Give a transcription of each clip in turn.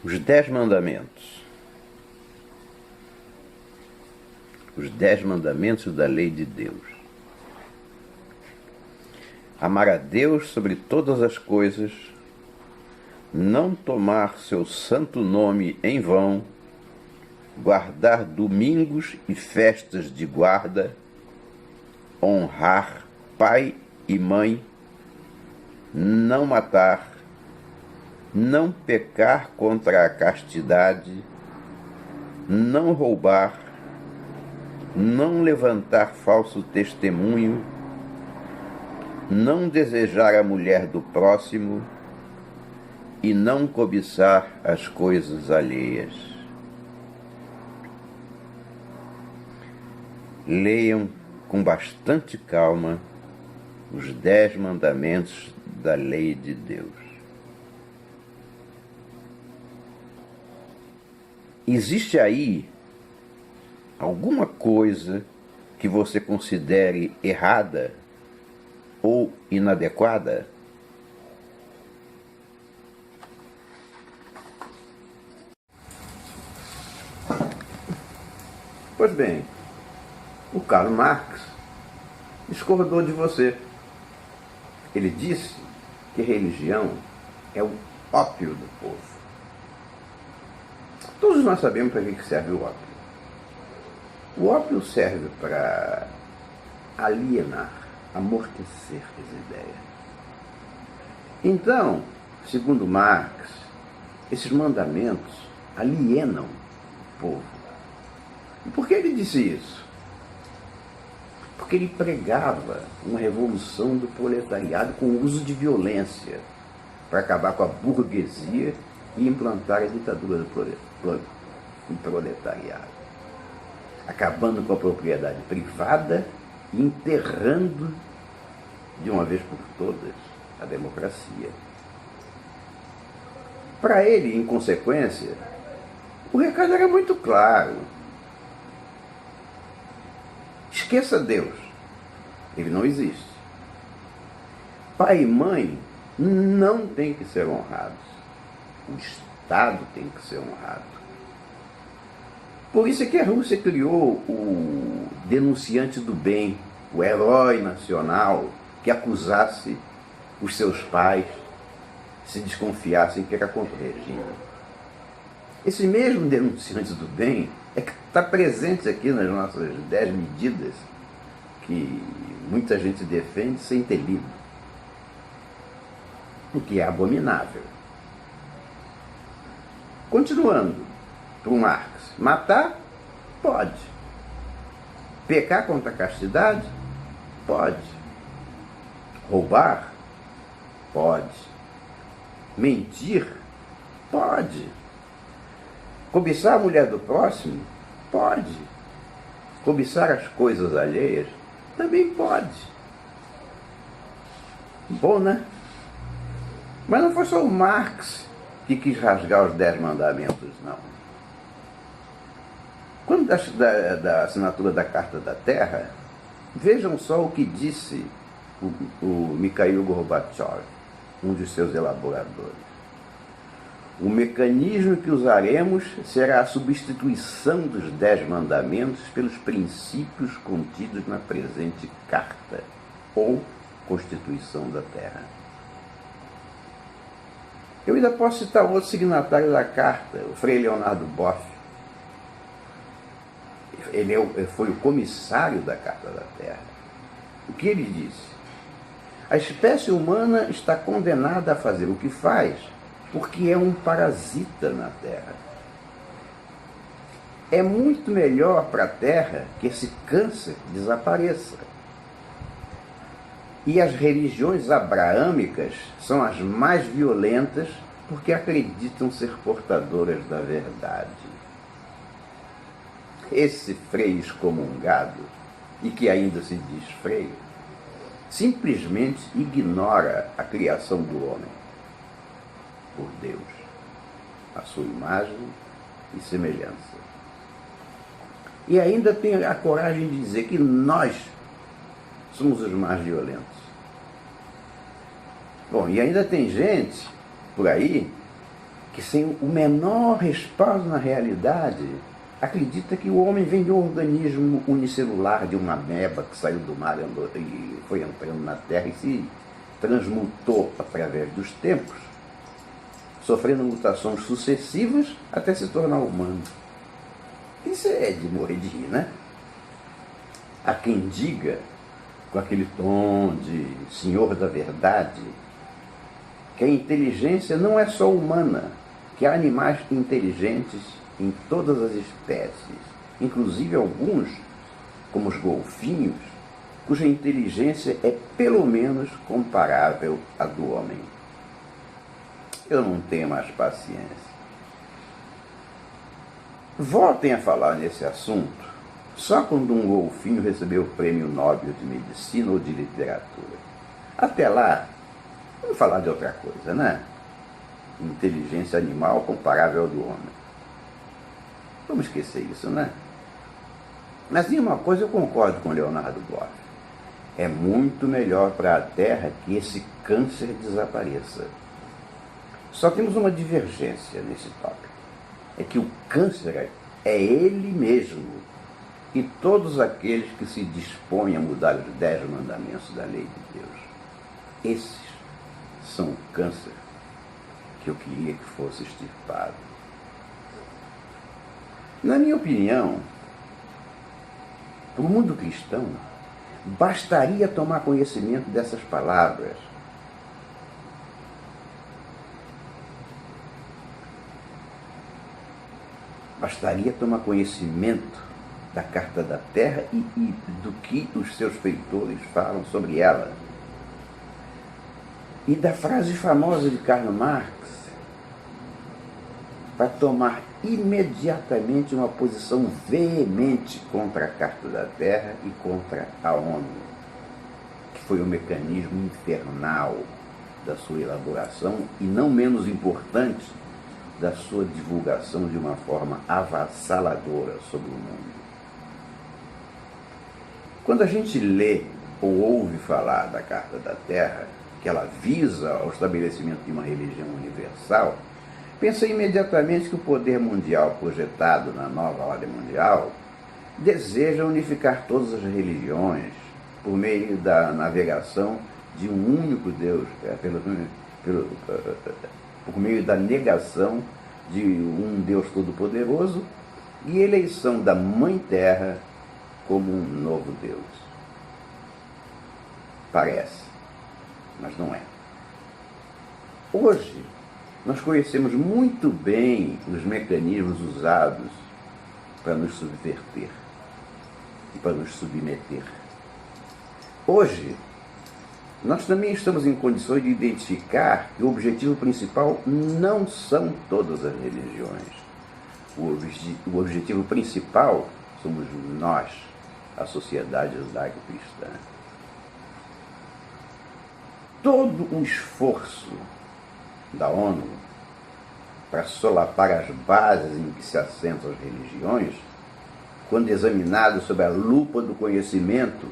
Os 10 mandamentos. Os 10 mandamentos da lei de Deus. Amar a Deus sobre todas as coisas, não tomar seu santo nome em vão, guardar domingos e festas de guarda, honrar pai e mãe, não matar, não pecar contra a castidade, não roubar, não levantar falso testemunho, não desejar a mulher do próximo e não cobiçar as coisas alheias. Leiam com bastante calma os 10 mandamentos da lei de Deus. Existe aí alguma coisa que você considere errada ou inadequada? Pois bem, o Karl Marx discordou de você. Ele disse que religião é o ópio do povo. Todos nós sabemos para que serve o ópio. O ópio serve para alienar, amortecer as ideias. Então, segundo Marx, esses mandamentos alienam o povo. E por que ele disse isso? Porque ele pregava uma revolução do proletariado com o uso de violência para acabar com a burguesia e implantar a ditadura do proletariado, acabando com a propriedade privada e enterrando de uma vez por todas a democracia. Para ele, em consequência, o recado era muito claro. Esqueça Deus, ele não existe. Pai e mãe não têm que ser honrados. O Estado tem que ser honrado. Por isso é que a Rússia criou o denunciante do bem, o herói nacional, que acusasse os seus pais se desconfiassem que era contra o regime. Esse mesmo denunciante do bem é que está presente aqui nas nossas 10 medidas que muita gente defende sem ter lido, o que é abominável. Continuando, para o Marx, matar? Pode. Pecar contra a castidade? Pode. Roubar? Pode. Mentir? Pode. Cobiçar a mulher do próximo? Pode. Cobiçar as coisas alheias? Também pode. Bom, né? Mas não foi só o Marx que quis rasgar os 10 mandamentos, não. Quando da assinatura da Carta da Terra, vejam só o que disse o Mikhail Gorbachev, um de seus elaboradores. O mecanismo que usaremos será a substituição dos 10 mandamentos pelos princípios contidos na presente Carta, ou Constituição da Terra. Eu ainda posso citar outro signatário da Carta, o Frei Leonardo Boff. Ele foi o comissário da Carta da Terra. O que ele disse? A espécie humana está condenada a fazer o que faz porque é um parasita na Terra. É muito melhor para a Terra que esse câncer desapareça. E as religiões abraâmicas são as mais violentas porque acreditam ser portadoras da verdade. Esse frei excomungado, e que ainda se diz frei, simplesmente ignora a criação do homem por Deus, a sua imagem e semelhança. E ainda tem a coragem de dizer que nós somos os mais violentos. Bom, e ainda tem gente por aí que sem o menor respaldo na realidade, acredita que o homem vem de um organismo unicelular, de uma ameba que saiu do mar e foi entrando na Terra e se transmutou através dos tempos, sofrendo mutações sucessivas até se tornar humano. Isso é de morrer de rir, né? Há quem diga, com aquele tom de senhor da verdade, que a inteligência não é só humana, que há animais inteligentes em todas as espécies, inclusive alguns, como os golfinhos, cuja inteligência é pelo menos comparável à do homem. Eu não tenho mais paciência. Voltem a falar nesse assunto só quando um golfinho recebeu o Prêmio Nobel de Medicina ou de Literatura. Até lá, vamos falar de outra coisa, né? Inteligência animal comparável ao do homem. Vamos esquecer isso, né? Mas em uma coisa eu concordo com Leonardo Boff. É muito melhor para a Terra que esse câncer desapareça. Só temos uma divergência nesse tópico. É que o câncer é ele mesmo e todos aqueles que se dispõem a mudar os 10 mandamentos da lei de Deus. Esses são o câncer que eu queria que fosse extirpado. Na minha opinião, para o mundo cristão, bastaria tomar conhecimento dessas palavras. Bastaria tomar conhecimento da Carta da Terra e do que os seus feitores falam sobre ela. E da frase famosa de Karl Marx, para tomar imediatamente uma posição veemente contra a Carta da Terra e contra a ONU, que foi o mecanismo infernal da sua elaboração e, não menos importante, da sua divulgação de uma forma avassaladora sobre o mundo. Quando a gente lê ou ouve falar da Carta da Terra, que ela visa ao estabelecimento de uma religião universal, pensa imediatamente que o poder mundial projetado na nova ordem mundial deseja unificar todas as religiões por meio da navegação de um único Deus, por meio da negação de um Deus todo-poderoso e eleição da Mãe Terra como um novo Deus. Parece, mas não é. Hoje, nós conhecemos muito bem os mecanismos usados para nos subverter e para nos submeter. Hoje, nós também estamos em condições de identificar que o objetivo principal não são todas as religiões. O objetivo principal somos nós, a sociedade judaico-cristã. Todo o esforço da ONU para solapar as bases em que se assentam as religiões, quando examinado sob a lupa do conhecimento,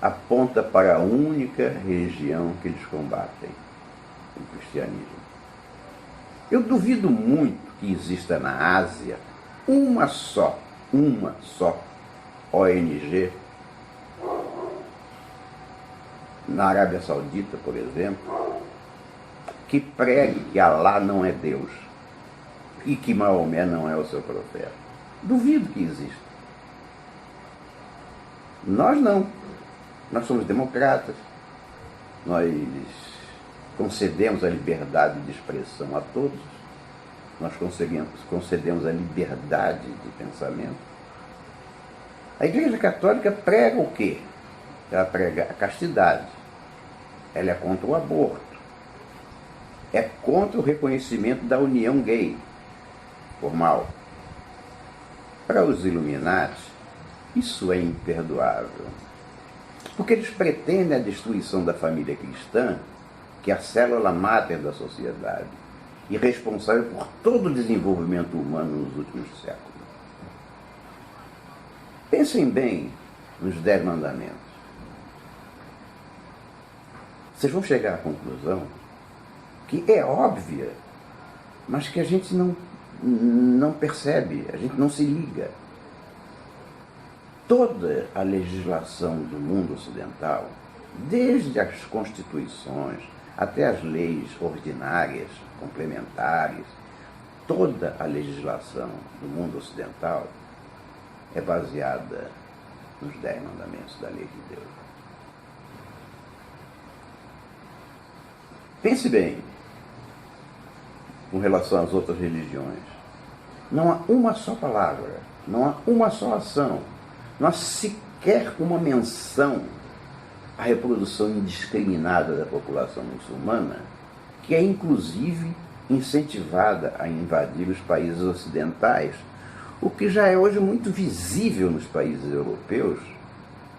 aponta para a única religião que eles combatem, o cristianismo. Eu duvido muito que exista na Ásia uma só ONG, na Arábia Saudita, por exemplo, que pregue que Alá não é Deus e que Maomé não é o seu profeta. Duvido que exista. Nós não. Nós somos democratas, nós concedemos a liberdade de expressão a todos, nós concedemos a liberdade de pensamento. A Igreja Católica prega o quê? Ela prega a castidade, ela é contra o aborto, é contra o reconhecimento da união gay, formal. Para os Illuminati, isso é imperdoável. Porque eles pretendem a destruição da família cristã, que é a célula máter da sociedade e responsável por todo o desenvolvimento humano nos últimos séculos. Pensem bem nos 10 mandamentos. Vocês vão chegar à conclusão que é óbvia mas que a gente não percebe, a gente não se liga. Toda a legislação do mundo ocidental, desde as constituições até as leis ordinárias, complementares, toda a legislação do mundo ocidental é baseada nos 10 mandamentos da lei de Deus. Pense bem com relação às outras religiões. Não há uma só palavra, não há uma só ação, não há sequer uma menção à reprodução indiscriminada da população muçulmana, que é inclusive incentivada a invadir os países ocidentais, o que já é hoje muito visível nos países europeus,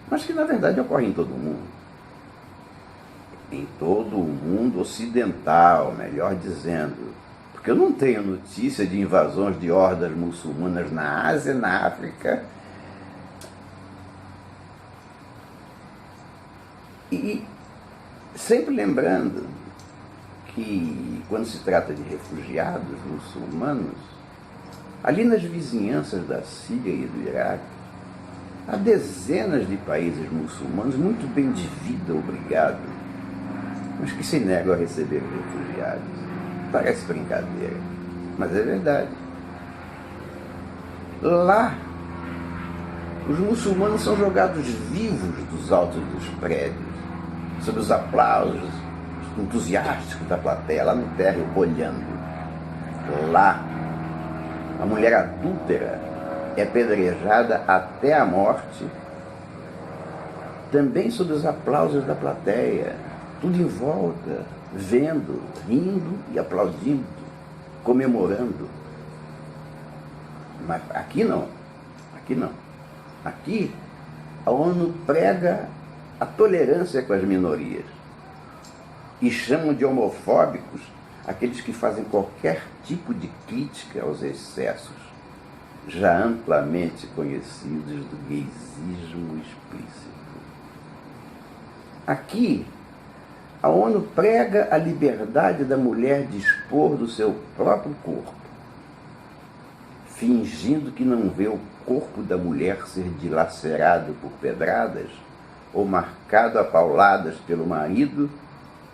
mas que na verdade ocorre em todo o mundo. Em todo o mundo ocidental, melhor dizendo, porque eu não tenho notícia de invasões de hordas muçulmanas na Ásia, na África. E sempre lembrando que, quando se trata de refugiados muçulmanos, ali nas vizinhanças da Síria e do Iraque, há dezenas de países muçulmanos muito bem de vida, obrigado, mas que se negam a receber refugiados. Parece brincadeira, mas é verdade. Lá, os muçulmanos são jogados vivos dos altos dos prédios, sob os aplausos entusiásticos da plateia, lá no térreo, olhando. Lá, a mulher adúltera é apedrejada até a morte, também sob os aplausos da plateia, tudo em volta, vendo, rindo e aplaudindo, comemorando. Mas aqui não, aqui não. Aqui, a ONU prega a tolerância com as minorias e chamam de homofóbicos aqueles que fazem qualquer tipo de crítica aos excessos, já amplamente conhecidos do gaysismo explícito. Aqui, a ONU prega a liberdade da mulher de dispor do seu próprio corpo, fingindo que não vê o corpo da mulher ser dilacerado por pedradas ou marcado a pauladas pelo marido,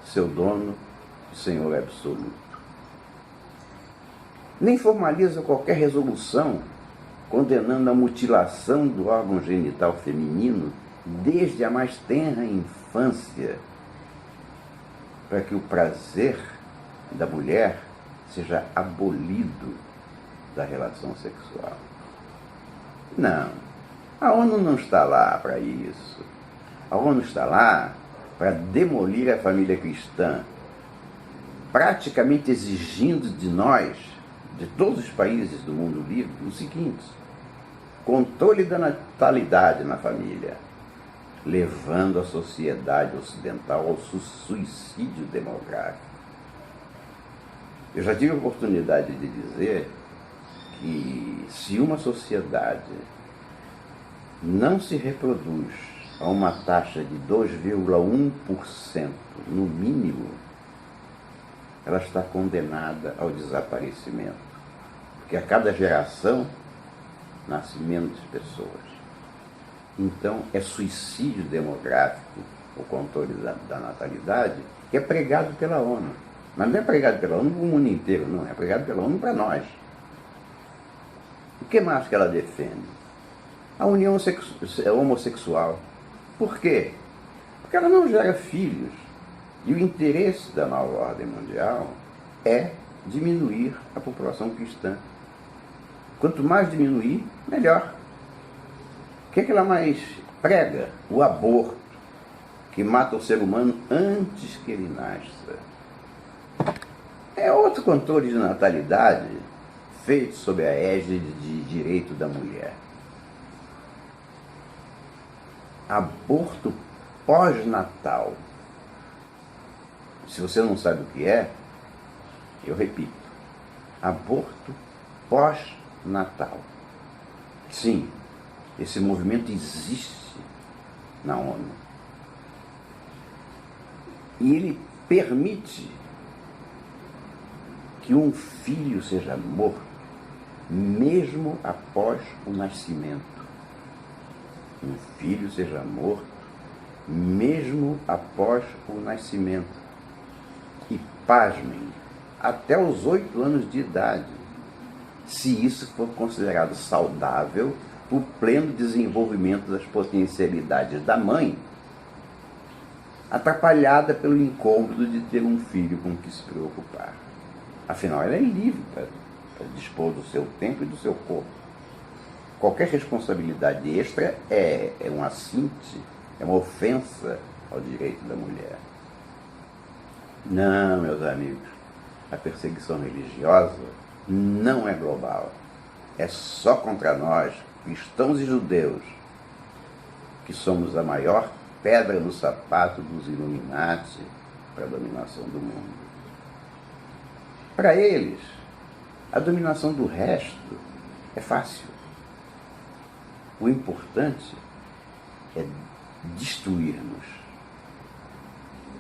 seu dono e senhor absoluto. Nem formaliza qualquer resolução condenando a mutilação do órgão genital feminino desde a mais tenra infância, para que o prazer da mulher seja abolido da relação sexual. Não, a ONU não está lá para isso. A ONU está lá para demolir a família cristã, praticamente exigindo de nós, de todos os países do mundo livre, o seguinte: controle da natalidade na família, levando a sociedade ocidental ao suicídio demográfico. Eu já tive a oportunidade de dizer que se uma sociedade não se reproduz a uma taxa de 2,1% no mínimo, ela está condenada ao desaparecimento, porque a cada geração nasce menos pessoas. Então é suicídio demográfico o controle da natalidade, que é pregado pela ONU. Mas não é pregado pela ONU para o mundo inteiro, não. É pregado pela ONU para nós. O que mais que ela defende? A união homossexual. Por quê? Porque ela não gera filhos. E o interesse da nova ordem mundial é diminuir a população cristã. Quanto mais diminuir, melhor. O que é que ela mais prega? O aborto, que mata o ser humano antes que ele nasça. É outro controle de natalidade feito sob a égide de direito da mulher. Aborto pós-natal. Se você não sabe o que é, eu repito: aborto pós-natal. Sim, esse movimento existe na ONU. E ele permite que um filho seja morto, mesmo após o nascimento. Um filho seja morto, mesmo após o nascimento. E, pasmem, até os 8 anos de idade, se isso for considerado saudável para o pleno desenvolvimento das potencialidades da mãe, atrapalhada pelo incômodo de ter um filho com que se preocupar. Afinal, ela é livre para dispor do seu tempo e do seu corpo. Qualquer responsabilidade extra é um assinte, é uma ofensa ao direito da mulher. Não, meus amigos, a perseguição religiosa não é global. É só contra nós, cristãos e judeus, que somos a maior pedra no sapato dos Illuminati para a dominação do mundo. Para eles, a dominação do resto é fácil. O importante é destruir-nos.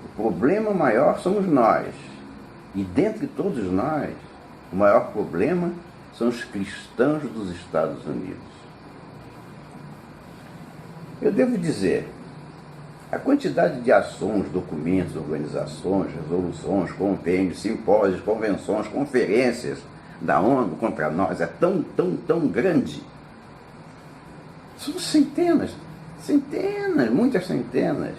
O problema maior somos nós. E dentre todos nós, o maior problema são os cristãos dos Estados Unidos. Eu devo dizer, a quantidade de ações, documentos, organizações, resoluções, compêndios, simpósios, convenções, conferências da ONU contra nós é tão grande. São centenas, muitas centenas,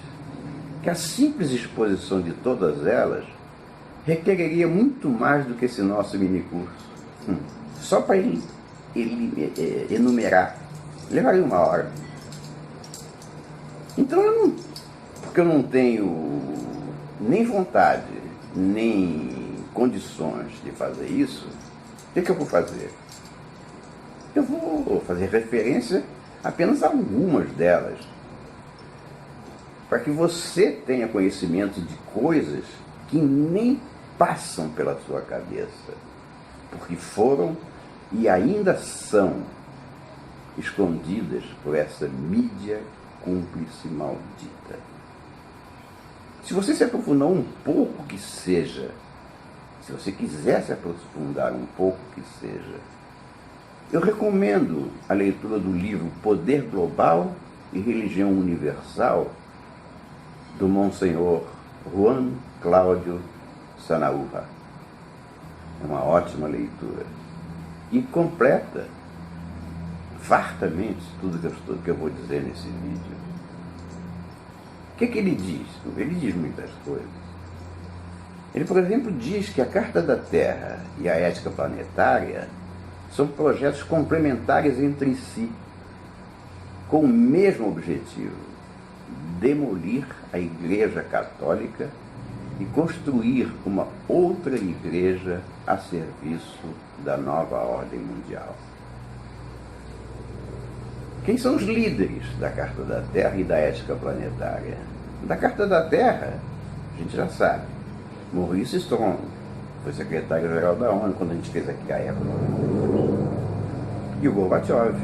que a simples exposição de todas elas requereria muito mais do que esse nosso minicurso. Só para enumerar, levaria 1 hora. Então, porque eu não tenho nem vontade, nem condições de fazer isso, o que eu vou fazer? Eu vou fazer referência apenas a algumas delas, para que você tenha conhecimento de coisas que nem passam pela sua cabeça, porque foram e ainda são escondidas por essa mídia cúmplice maldita. Se você se aprofundar um pouco que seja, se você quiser se aprofundar um pouco que seja, eu recomendo a leitura do livro Poder Global e Religião Universal, do Monsenhor Juan Cláudio Sanaúja. É uma ótima leitura e completa fartamente tudo que eu vou dizer nesse vídeo. O que ele diz? Ele diz muitas coisas. Ele, por exemplo, diz que a Carta da Terra e a Ética Planetária são projetos complementares entre si, com o mesmo objetivo: demolir a Igreja Católica e construir uma outra igreja a serviço da nova ordem mundial. Quem são os líderes da Carta da Terra e da Ética Planetária? Da Carta da Terra, a gente já sabe. Maurice Strong foi secretário-geral da ONU quando a gente fez aqui a época. E o Gorbachev.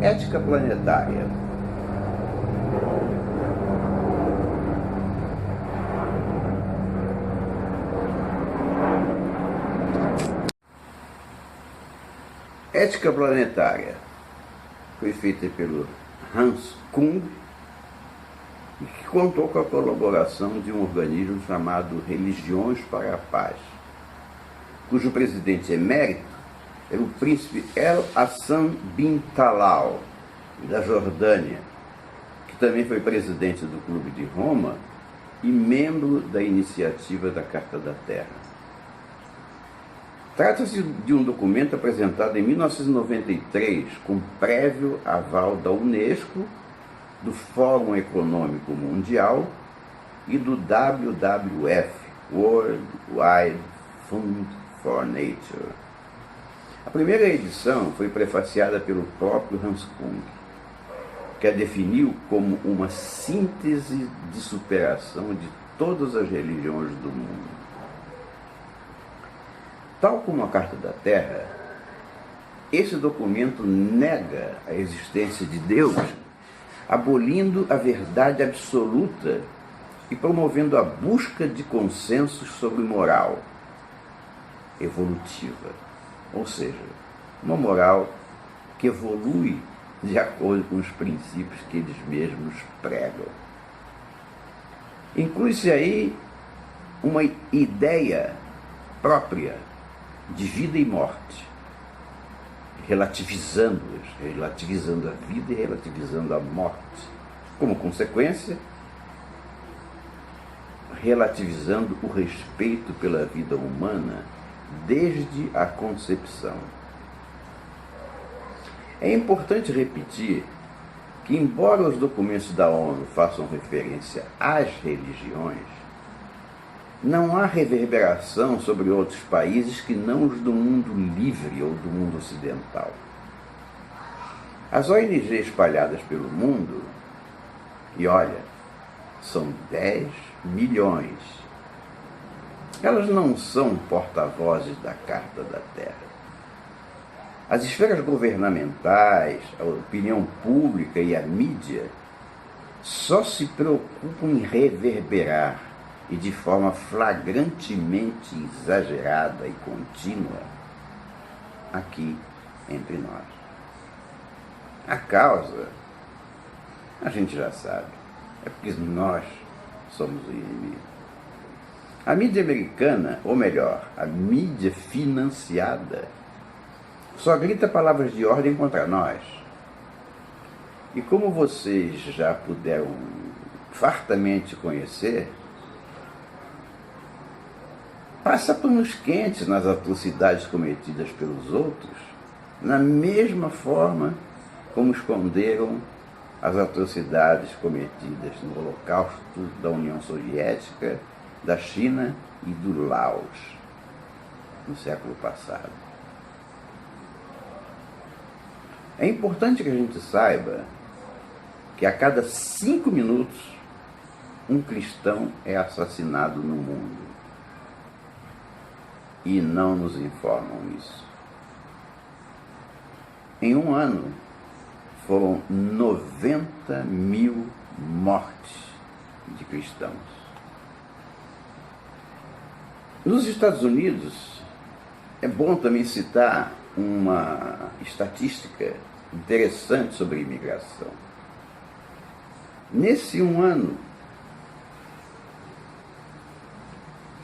Ética Planetária. Ética Planetária foi feita pelo Hans Kung e que contou com a colaboração de um organismo chamado Religiões para a Paz, cujo presidente emérito era o príncipe El Hassan bin Talal, da Jordânia, que também foi presidente do Clube de Roma e membro da iniciativa da Carta da Terra. Trata-se de um documento apresentado em 1993 com prévio aval da Unesco, do Fórum Econômico Mundial e do WWF, World Wide Fund for Nature. A primeira edição foi prefaciada pelo próprio Hans Kung, que a definiu como uma síntese de superação de todas as religiões do mundo. Tal como a Carta da Terra, esse documento nega a existência de Deus, abolindo a verdade absoluta e promovendo a busca de consensos sobre moral evolutiva, ou seja, uma moral que evolui de acordo com os princípios que eles mesmos pregam. Inclui-se aí uma ideia própria de vida e morte, relativizando a vida e relativizando a morte. Como consequência, relativizando o respeito pela vida humana desde a concepção. É importante repetir que, embora os documentos da ONU façam referência às religiões, não há reverberação sobre outros países que não os do mundo livre ou do mundo ocidental. As ONGs espalhadas pelo mundo, e olha, são 10 milhões, elas não são porta-vozes da Carta da Terra. As esferas governamentais, a opinião pública e a mídia só se preocupam em reverberar e de forma flagrantemente exagerada e contínua aqui entre nós. A causa, a gente já sabe, é porque nós somos o inimigo. A mídia americana, ou melhor, a mídia financiada, só grita palavras de ordem contra nós. E como vocês já puderam fartamente conhecer, passa panos quentes nas atrocidades cometidas pelos outros, na mesma forma como esconderam as atrocidades cometidas no Holocausto da União Soviética, da China e do Laos, no século passado. É importante que a gente saiba que a cada 5 minutos um cristão é assassinado no mundo. E não nos informam isso. Em um ano, foram 90 mil mortes de cristãos. Nos Estados Unidos, é bom também citar uma estatística interessante sobre imigração. Nesse um ano,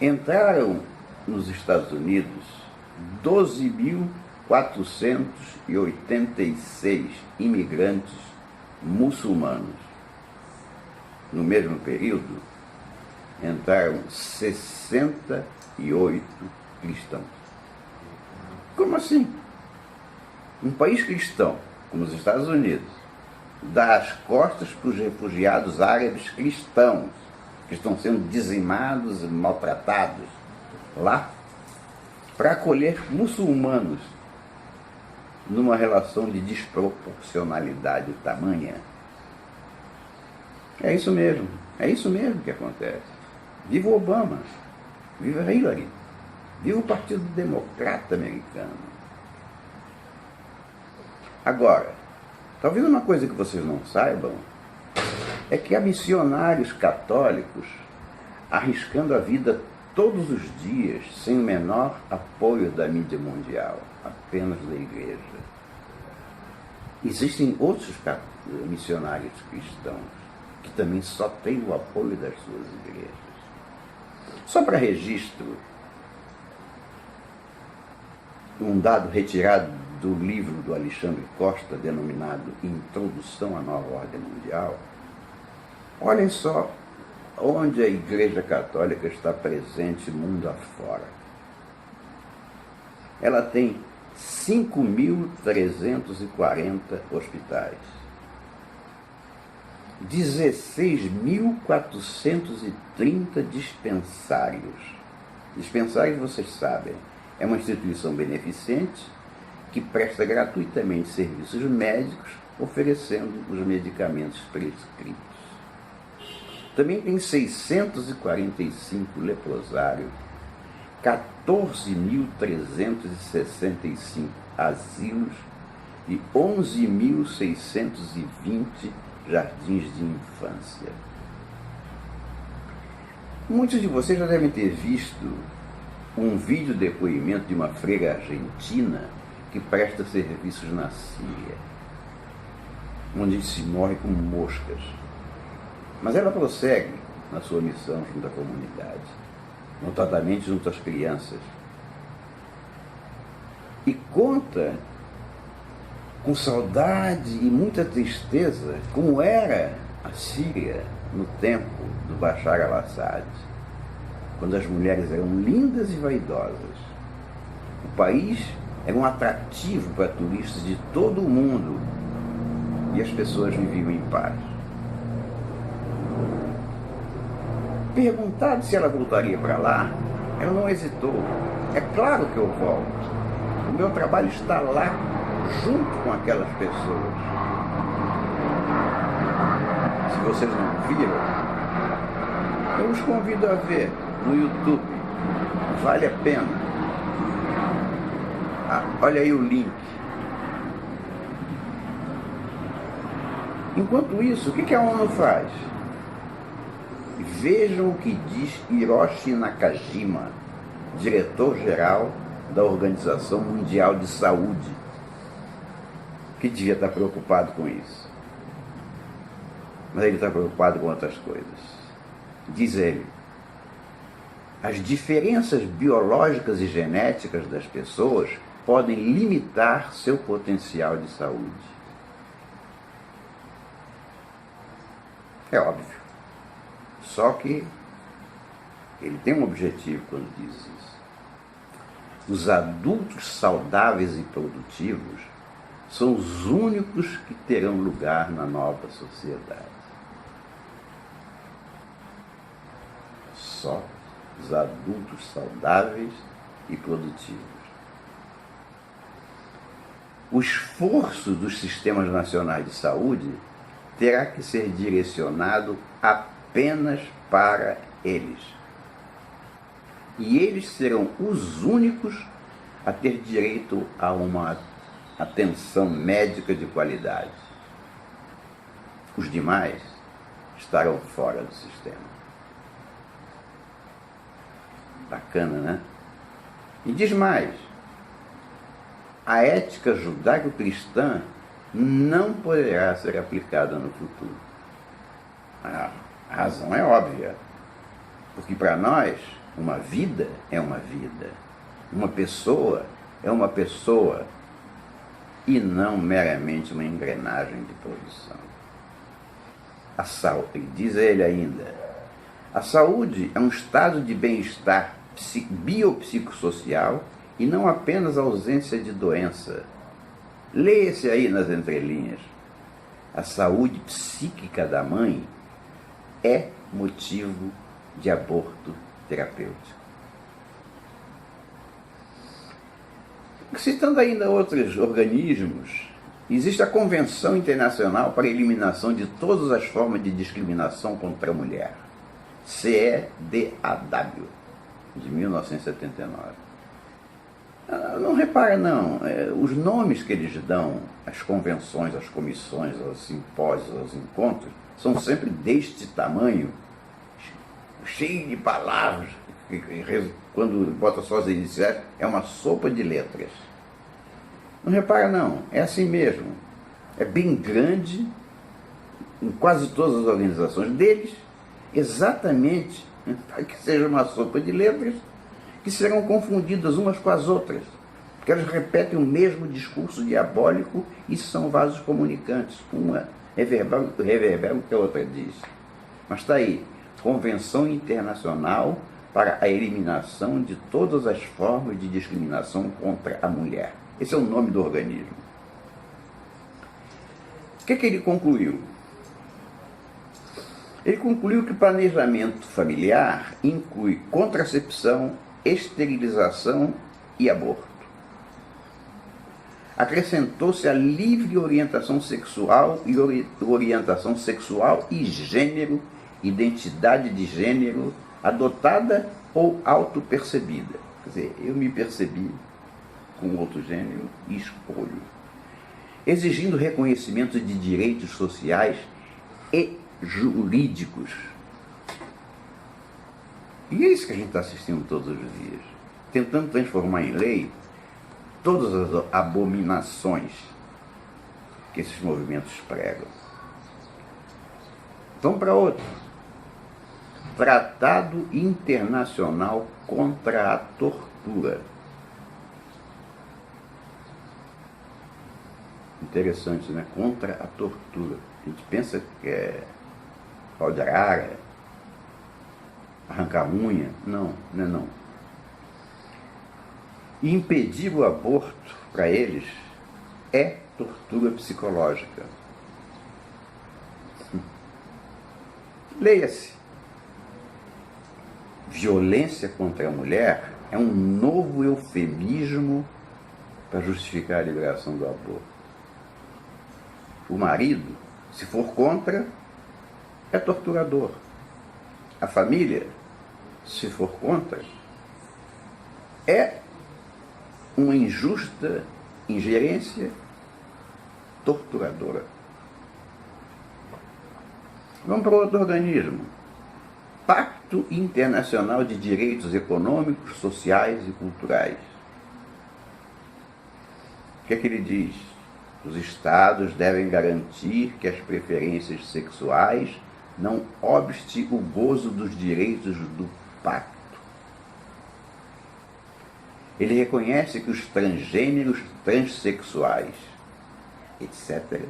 entraram nos Estados Unidos 12.486 imigrantes muçulmanos. No mesmo período, entraram 68 cristãos. Como assim? Um país cristão, como os Estados Unidos, dá as costas para os refugiados árabes cristãos, que estão sendo dizimados e maltratados lá, para acolher muçulmanos numa relação de desproporcionalidade tamanha. É isso mesmo que acontece. Viva o Obama, viva a Hillary, viva o Partido Democrata americano. Agora, talvez uma coisa que vocês não saibam é que há missionários católicos arriscando a vida todos os dias, sem o menor apoio da mídia mundial, apenas da igreja. Existem outros missionários cristãos que também só têm o apoio das suas igrejas. Só para registro, um dado retirado do livro do Alexandre Costa, denominado Introdução à Nova Ordem Mundial, olhem só onde a Igreja Católica está presente mundo afora. Ela tem 5.340 hospitais, 16.430 dispensários. Dispensários, vocês sabem, é uma instituição beneficente que presta gratuitamente serviços médicos, oferecendo os medicamentos prescritos. Também tem 645 leprosários, 14.365 asilos e 11.620 jardins de infância. Muitos de vocês já devem ter visto um vídeo depoimento de uma freira argentina que presta serviços na Síria, onde se morre com moscas. Mas ela prossegue na sua missão junto à comunidade, notadamente junto às crianças. E conta, com saudade e muita tristeza, como era a Síria no tempo do Bashar al-Assad, quando as mulheres eram lindas e vaidosas. O país era um atrativo para turistas de todo o mundo e as pessoas viviam em paz. Perguntado se ela voltaria para lá, ela não hesitou. É claro que eu volto. O meu trabalho está lá, junto com aquelas pessoas. Se vocês não viram, eu os convido a ver no YouTube. Vale a pena. Olha aí o link. Enquanto isso, o que a ONU faz? Vejam o que diz Hiroshi Nakajima, diretor-geral da Organização Mundial de Saúde, que devia estar preocupado com isso. Mas ele está preocupado com outras coisas. Diz ele: as diferenças biológicas e genéticas das pessoas podem limitar seu potencial de saúde. É óbvio. Só que ele tem um objetivo quando diz isso. Os adultos saudáveis e produtivos são os únicos que terão lugar na nova sociedade. Só os adultos saudáveis e produtivos. O esforço dos sistemas nacionais de saúde terá que ser direcionado apenas para eles. E eles serão os únicos a ter direito a uma atenção médica de qualidade. Os demais estarão fora do sistema. Bacana, né? E diz mais: a ética judaico-cristã não poderá ser aplicada no futuro. A razão é óbvia, porque para nós uma vida é uma vida, uma pessoa é uma pessoa e não meramente uma engrenagem de produção. Diz ele ainda: a saúde é um estado de bem-estar biopsicossocial e não apenas ausência de doença. Leia-se aí nas entrelinhas. A saúde psíquica da mãe é motivo de aborto terapêutico. Citando ainda outros organismos, existe a Convenção Internacional para a Eliminação de Todas as Formas de Discriminação contra a Mulher, CEDAW, de 1979. Não repara não, os nomes que eles dão às convenções, às comissões, aos simpósios, aos encontros, são sempre deste tamanho, cheio de palavras, quando bota só as iniciais, é uma sopa de letras. Não repara não, é assim mesmo. É bem grande, em quase todas as organizações deles, exatamente para que seja uma sopa de letras que serão confundidas umas com as outras, porque elas repetem o mesmo discurso diabólico e são vasos comunicantes. Uma reverbera o que a outra diz. Mas está aí, Convenção Internacional para a Eliminação de Todas as Formas de Discriminação contra a Mulher. Esse é o nome do organismo. O que ele concluiu? Ele concluiu que o planejamento familiar inclui contracepção, esterilização e aborto. Acrescentou-se a livre orientação sexual e orientação sexual e gênero, identidade de gênero, adotada ou autopercebida. Quer dizer, eu me percebi com outro gênero e escolho. Exigindo reconhecimento de direitos sociais e jurídicos. E é isso que a gente está assistindo todos os dias, tentando transformar em lei todas as abominações que esses movimentos pregam. Vamos para outro. Tratado Internacional contra a Tortura. Interessante, né? Contra a tortura. A gente pensa que é pau de arara, arrancar unha. Não, não é não. E impedir o aborto, para eles, é tortura psicológica. Leia-se. Violência contra a mulher é um novo eufemismo para justificar a liberação do aborto. O marido, se for contra, é torturador. A família, se for contra, é uma injusta ingerência torturadora. Vamos para outro organismo. Pacto Internacional de Direitos Econômicos, Sociais e Culturais. O que é que ele diz? Os Estados devem garantir que as preferências sexuais não obstem o gozo dos direitos do pacto. Ele reconhece que os transgêneros, transexuais, etc.,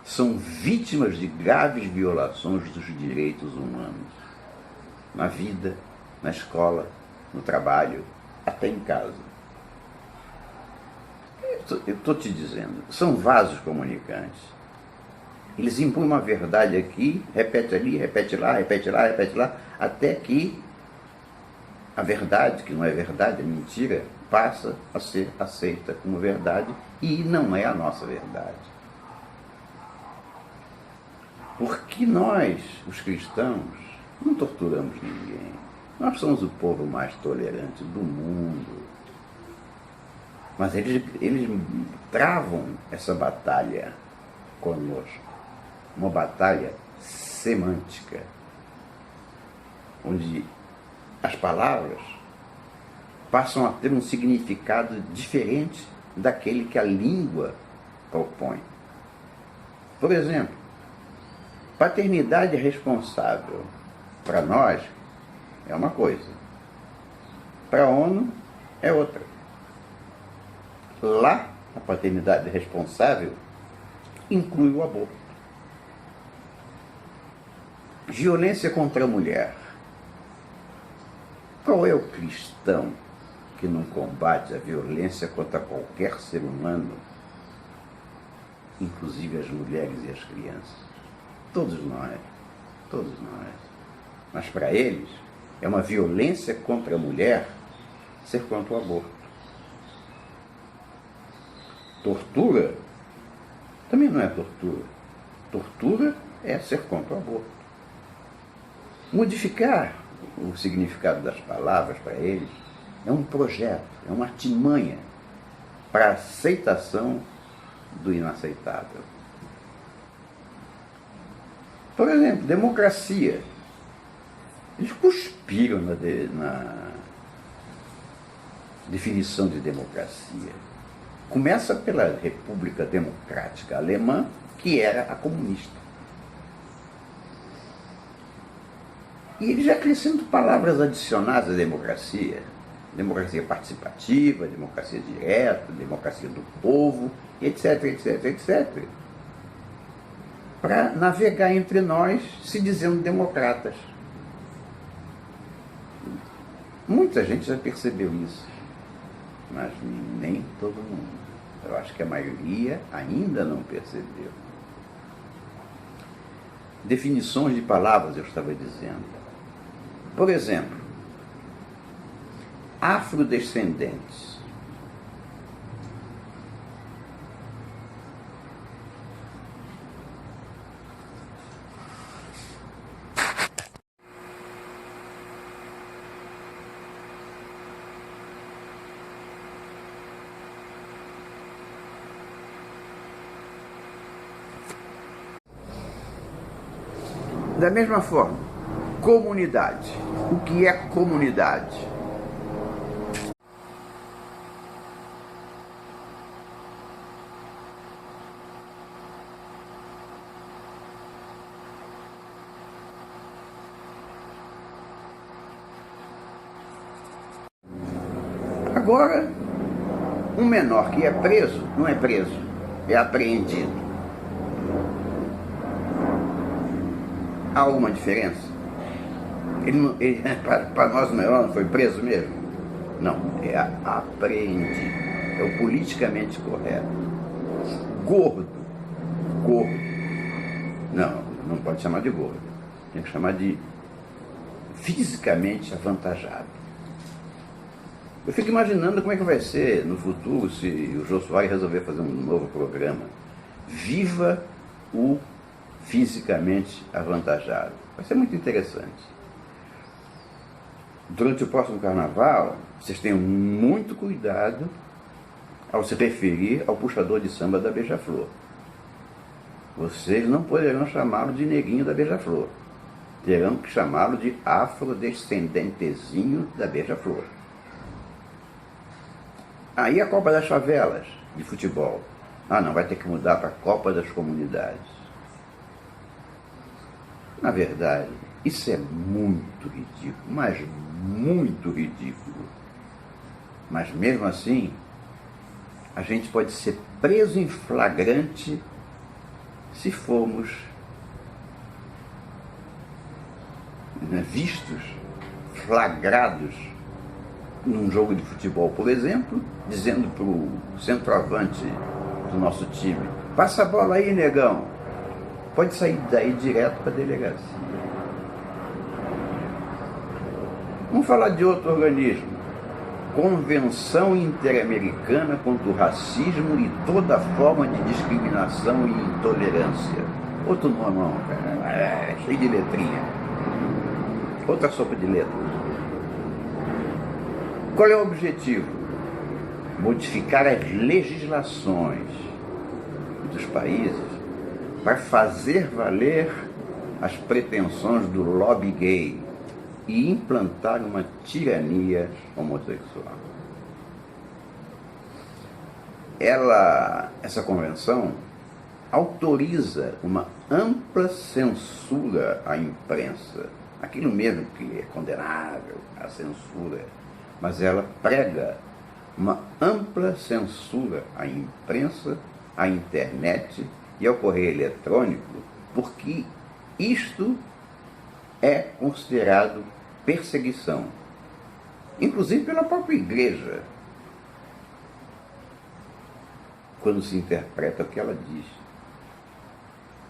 são vítimas de graves violações dos direitos humanos, na vida, na escola, no trabalho, até em casa. Eu estou te dizendo, são vasos comunicantes. Eles impõem uma verdade aqui, repete ali, repete lá, repete lá, repete lá, até que a verdade, que não é verdade, é mentira, passa a ser aceita como verdade e não é a nossa verdade. Porque nós, os cristãos, não torturamos ninguém. Nós somos o povo mais tolerante do mundo. Mas eles travam essa batalha conosco. Uma batalha semântica, onde as palavras passam a ter um significado diferente daquele que a língua propõe. Por exemplo, paternidade responsável, para nós, é uma coisa. Para a ONU, é outra. Lá, a paternidade responsável inclui o aborto. Violência contra a mulher. Qual é o cristão que não combate a violência contra qualquer ser humano, inclusive as mulheres e as crianças? Todos nós, todos nós. Mas para eles, é uma violência contra a mulher ser contra o aborto. Tortura também não é tortura. Tortura é ser contra o aborto. Modificar o significado das palavras para eles é um projeto, é uma artimanha para a aceitação do inaceitável. Por exemplo, democracia. Eles cuspiram na definição de democracia. Começa pela República Democrática Alemã, que era a comunista. E eles acrescentam palavras adicionais à democracia. Democracia participativa, democracia direta, democracia do povo, etc, etc, etc. Para navegar entre nós se dizendo democratas. Muita gente já percebeu isso, mas nem todo mundo. Eu acho que a maioria ainda não percebeu. Definições de palavras, eu estava dizendo. Por exemplo, afrodescendentes. Da mesma forma, comunidade. O que é comunidade? Agora, um menor que é preso, não é preso, é apreendido. Há alguma diferença? Para nós, o menor não foi preso mesmo? Não, é apreendido. É o politicamente correto. Gordo. Não pode chamar de gordo. Tem que chamar de fisicamente avantajado. Eu fico imaginando como é que vai ser no futuro se o Jô Soares resolver fazer um novo programa. Viva o fisicamente avantajado. Vai ser muito interessante. Durante o próximo carnaval, vocês tenham muito cuidado ao se referir ao puxador de samba da Beija-Flor. Vocês não poderão chamá-lo de neguinho da Beija-Flor. Terão que chamá-lo de afrodescendentezinho da Beija-Flor. Aí a Copa das Favelas de futebol. Não, vai ter que mudar para a Copa das Comunidades. Na verdade, isso é muito ridículo, mas muito ridículo. Mas mesmo assim, a gente pode ser preso em flagrante se formos vistos, flagrados num jogo de futebol, por exemplo, dizendo para o centroavante do nosso time: passa a bola aí, negão. Pode sair daí direto para a delegacia. Vamos falar de outro organismo. Convenção Interamericana contra o Racismo e toda forma de discriminação e intolerância. Outro nome, não, cara. Cheio de letrinha. Outra sopa de letras. Qual é o objetivo? Modificar as legislações dos países para fazer valer as pretensões do lobby gay e implantar uma tirania homossexual. Essa convenção autoriza uma ampla censura à imprensa, aquilo mesmo que é condenável, a censura, mas ela prega uma ampla censura à imprensa, à internet e ao correio eletrônico, porque isto é considerado perseguição, inclusive pela própria igreja, quando se interpreta o que ela diz.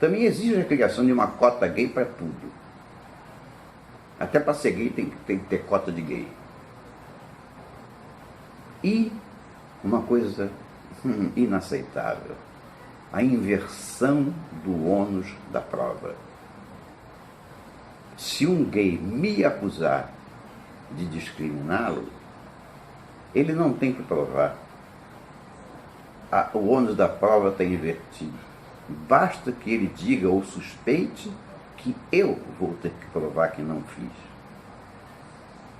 Também exige a criação de uma cota gay para tudo. Até para ser gay tem que ter cota de gay. E uma coisa inaceitável: a inversão do ônus da prova. Se um gay me acusar de discriminá-lo, ele não tem que provar. O ônus da prova está invertido. Basta que ele diga ou suspeite que eu vou ter que provar que não fiz.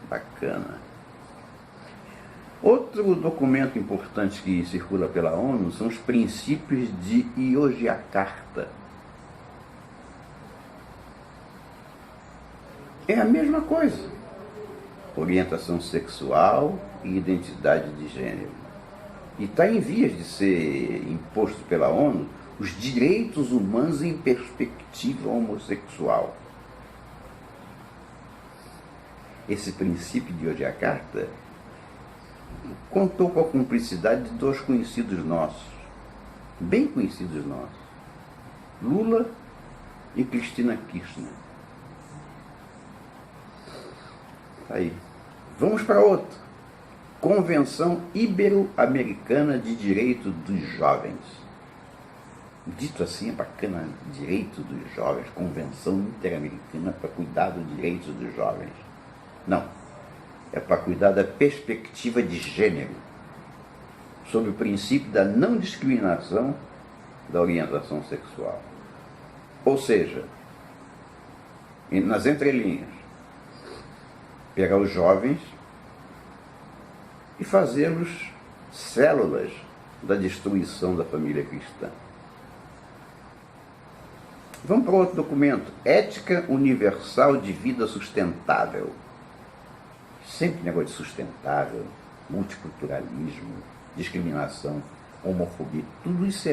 Bacana. Outro documento importante que circula pela ONU são os princípios de Yogyakarta. É a mesma coisa. Orientação sexual e identidade de gênero. E está em vias de ser imposto pela ONU os direitos humanos em perspectiva homossexual. Esse princípio de Yogyakarta contou com a cumplicidade de dois conhecidos nossos, bem conhecidos nossos, Lula e Cristina Kirchner. Aí. Vamos para outro. Convenção Ibero-Americana de Direito dos Jovens. Dito assim é bacana, direito dos jovens, Convenção Interamericana para cuidar dos direitos dos jovens. Não, é para cuidar da perspectiva de gênero, sob o princípio da não discriminação da orientação sexual. Ou seja, nas entrelinhas, pegar os jovens e fazê-los células da destruição da família cristã. Vamos para outro documento. Ética Universal de Vida Sustentável. Sempre negócio de sustentável, multiculturalismo, discriminação, homofobia. Tudo isso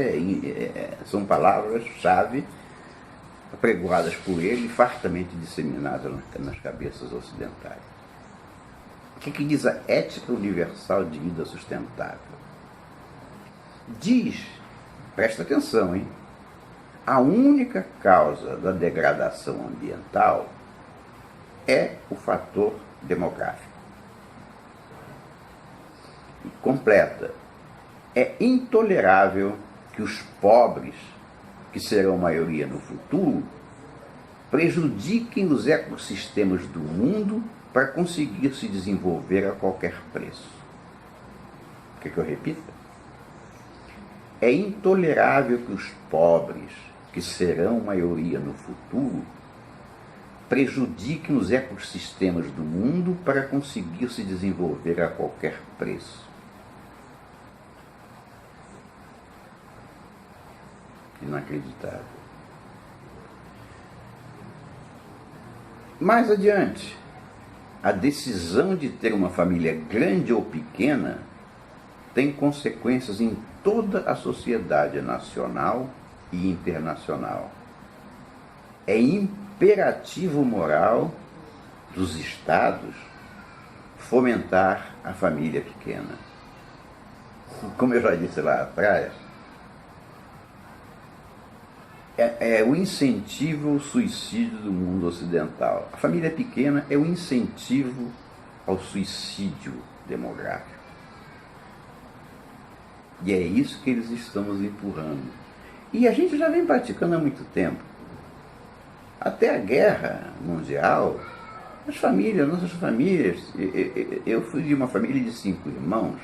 são palavras-chave apregoadas por ele e fartamente disseminadas nas cabeças ocidentais. O que diz a Ética Universal de Vida Sustentável? Diz, presta atenção, hein? A única causa da degradação ambiental é o fator demográfico. E completa, é intolerável que os pobres, que serão maioria no futuro, prejudiquem os ecossistemas do mundo para conseguir se desenvolver a qualquer preço. Quer que eu repita? É intolerável que os pobres, que serão maioria no futuro, prejudiquem os ecossistemas do mundo para conseguir se desenvolver a qualquer preço. Inacreditável. Mais adiante, a decisão de ter uma família grande ou pequena tem consequências em toda a sociedade nacional e internacional. É imperativo moral dos Estados fomentar a família pequena. Como eu já disse lá atrás, é o incentivo ao suicídio do mundo ocidental. A família pequena é o incentivo ao suicídio demográfico. E é isso que eles estão nos empurrando. E a gente já vem praticando há muito tempo. Até a guerra mundial, nossas famílias, eu fui de uma família de 5 irmãos.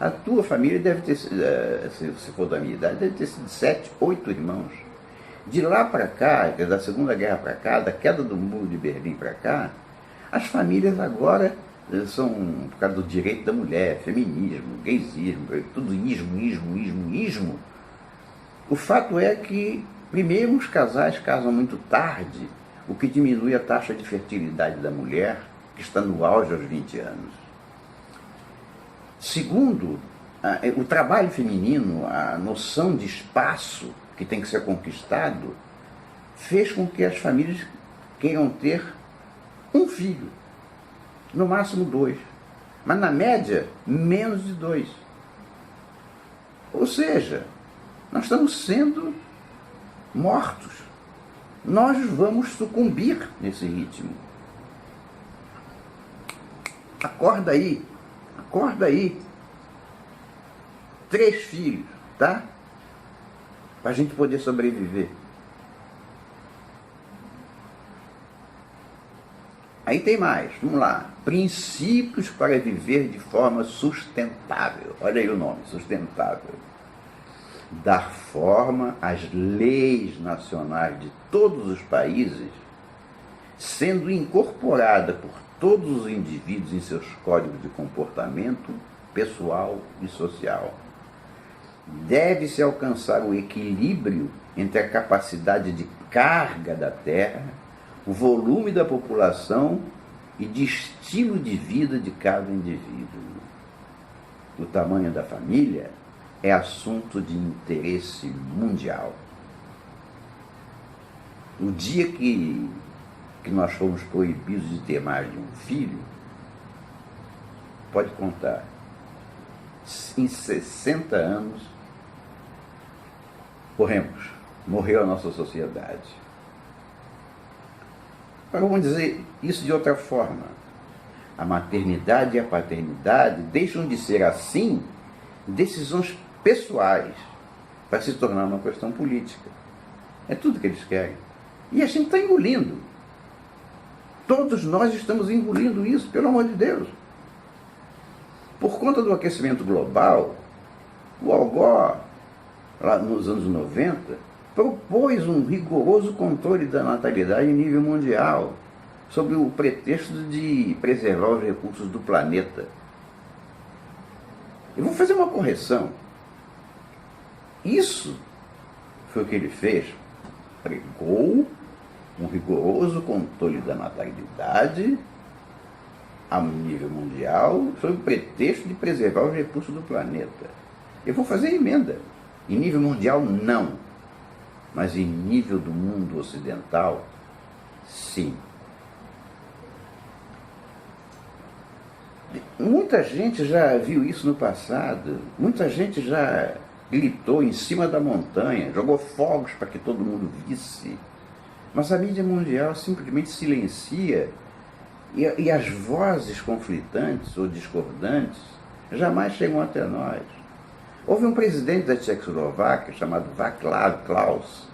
A tua família deve ter, se for da minha idade, deve ter sido 7, 8 irmãos. De lá para cá, da Segunda Guerra para cá, da queda do Muro de Berlim para cá, as famílias agora são por causa do direito da mulher, feminismo, gaysismo, tudo ismo. O fato é que, primeiro, os casais casam muito tarde, o que diminui a taxa de fertilidade da mulher, que está no auge aos 20 anos. Segundo, o trabalho feminino, a noção de espaço que tem que ser conquistado, fez com que as famílias queiram ter um filho, no máximo 2, mas na média, menos de 2. Ou seja, nós estamos sendo mortos. Nós vamos sucumbir nesse ritmo. Acorda aí. 3 filhos, tá? Para a gente poder sobreviver. Aí tem mais, vamos lá. Princípios para viver de forma sustentável. Olha aí o nome, sustentável. Dar forma às leis nacionais de todos os países, sendo incorporada por todos os indivíduos em seus códigos de comportamento pessoal e social. Deve-se alcançar o equilíbrio entre a capacidade de carga da terra, o volume da população e de estilo de vida de cada indivíduo. O tamanho da família é assunto de interesse mundial. O dia que nós fomos proibidos de ter mais de um filho, pode contar, em 60 anos, morreu a nossa sociedade. Agora vamos dizer isso de outra forma. A maternidade e a paternidade deixam de ser, assim, decisões pessoais para se tornar uma questão política. É tudo que eles querem. E a gente está engolindo. Todos nós estamos engolindo isso, pelo amor de Deus. Por conta do aquecimento global, o Al Gore, lá nos anos 90, propôs um rigoroso controle da natalidade em nível mundial. sob o pretexto de preservar os recursos do planeta. Eu vou fazer uma correção. Isso foi o que ele fez. Pregou um rigoroso controle da natalidade a nível mundial, sob o pretexto de preservar os recursos do planeta. Eu vou fazer emenda. Em nível mundial, não. Mas em nível do mundo ocidental, sim. Muita gente já viu isso no passado. Muita gente já gritou em cima da montanha, jogou fogos para que todo mundo visse. Mas a mídia mundial simplesmente silencia e as vozes conflitantes ou discordantes jamais chegam até nós. Houve um presidente da Tchecoslováquia chamado Václav Klaus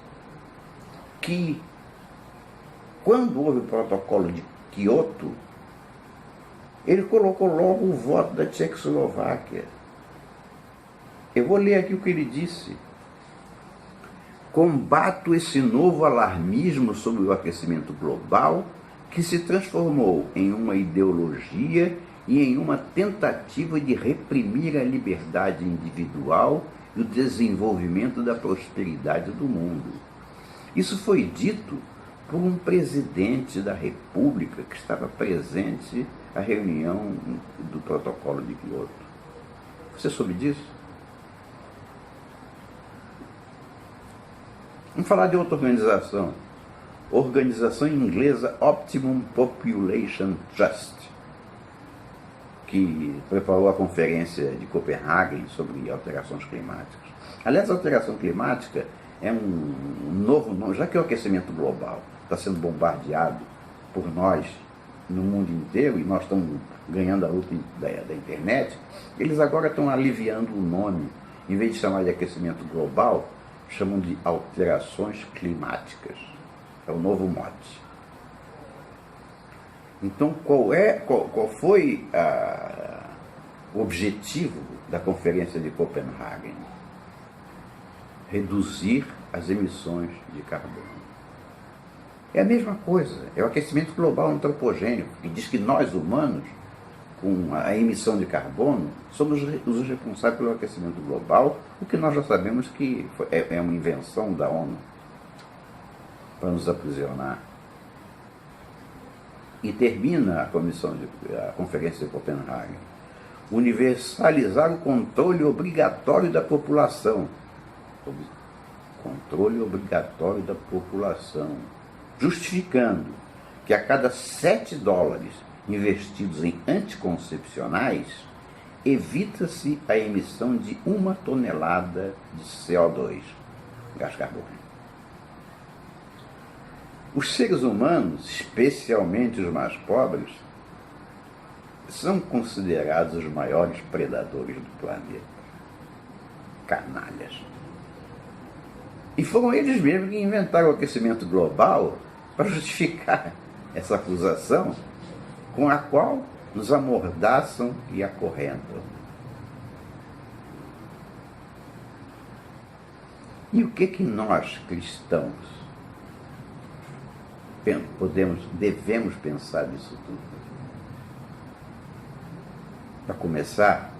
que, quando houve o protocolo de Kyoto, ele colocou logo o voto da Tchecoslováquia. Eu vou ler aqui o que ele disse. Combato esse novo alarmismo sobre o aquecimento global que se transformou em uma ideologia e em uma tentativa de reprimir a liberdade individual e o desenvolvimento da prosperidade do mundo. Isso foi dito por um presidente da República que estava presente à reunião do protocolo de Kyoto. Você soube disso? Vamos falar de outra organização. Organização inglesa Optimum Population Trust, que preparou a conferência de Copenhague sobre alterações climáticas. Aliás, a alteração climática é um novo nome, já que o aquecimento global está sendo bombardeado por nós no mundo inteiro, e nós estamos ganhando a luta da internet, eles agora estão aliviando o nome. Em vez de chamar de aquecimento global, chamam de alterações climáticas. É o novo mote. Então, qual foi o objetivo da Conferência de Copenhague? Reduzir as emissões de carbono. É a mesma coisa, é o aquecimento global antropogênico, que diz que nós, humanos, com a emissão de carbono, somos os responsáveis pelo aquecimento global, o que nós já sabemos que é uma invenção da ONU para nos aprisionar. E termina a Conferência de Copenhague. Universalizar o controle obrigatório da população. Controle obrigatório da população. Justificando que a cada $7 investidos em anticoncepcionais, evita-se a emissão de 1 tonelada de CO2, gás carbônico. Os seres humanos, especialmente os mais pobres, são considerados os maiores predadores do planeta. Canalhas. E foram eles mesmos que inventaram o aquecimento global para justificar essa acusação com a qual nos amordaçam e acorrentam. E o que nós, cristãos, devemos pensar nisso tudo? Para começar,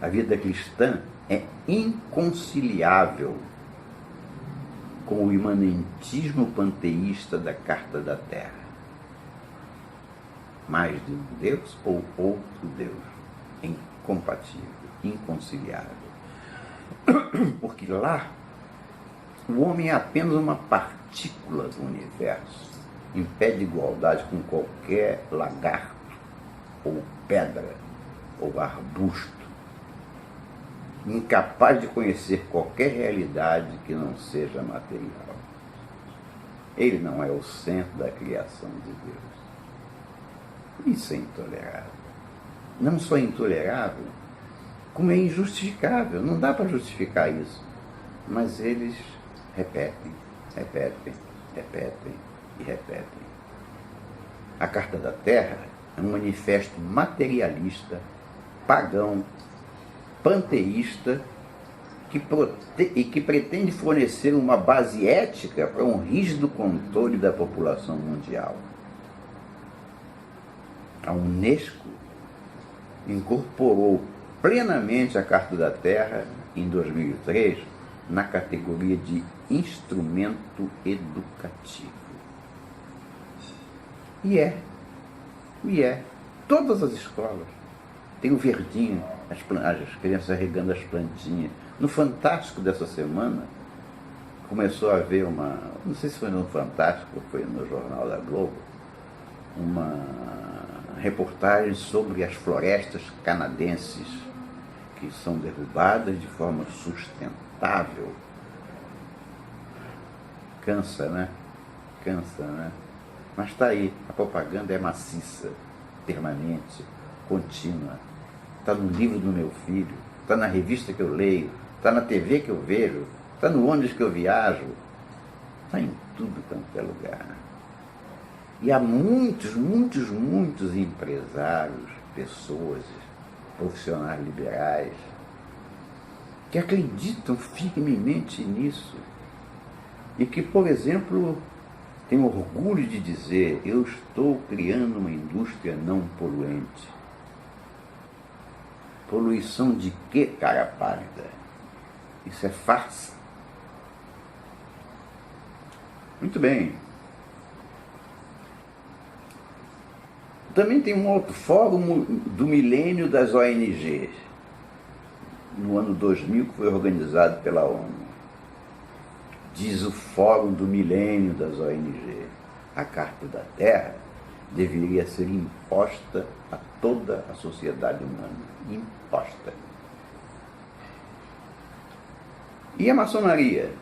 a vida cristã é inconciliável com o imanentismo panteísta da Carta da Terra. Mais de um Deus ou outro Deus? É incompatível, inconciliável. Porque lá, o homem é apenas uma partícula do universo, em pé de igualdade com qualquer lagarto, ou pedra, ou arbusto, incapaz de conhecer qualquer realidade que não seja material. Ele não é o centro da criação de Deus. Isso é intolerável. Não só é intolerável, como é injustificável. Não dá para justificar isso. Mas eles repetem e repetem. A Carta da Terra é um manifesto materialista, pagão, panteísta, que pretende fornecer uma base ética para um rígido controle da população mundial. A Unesco incorporou plenamente a Carta da Terra, em 2003, na categoria de instrumento educativo. E é. Todas as escolas têm o verdinho, as crianças regando as plantinhas. No Fantástico dessa semana, começou a haver não sei se foi no Fantástico ou foi no Jornal da Globo, uma reportagem sobre as florestas canadenses que são derrubadas de forma sustentável. Cansa, né? Mas está aí, a propaganda é maciça, permanente, contínua. Está no livro do meu filho, está na revista que eu leio, está na TV que eu vejo, está no ônibus que eu viajo, está em tudo quanto é lugar. E há muitos empresários, pessoas, profissionais liberais, que acreditam firmemente nisso. E que, por exemplo, têm orgulho de dizer: eu estou criando uma indústria não poluente. Poluição de quê, cara pálida? Isso é farsa. Muito bem. Também tem um outro fórum do milênio das ONGs, no ano 2000, que foi organizado pela ONU. Diz o Fórum do Milênio das ONGs: a Carta da Terra deveria ser imposta a toda a sociedade humana. Imposta. E a maçonaria?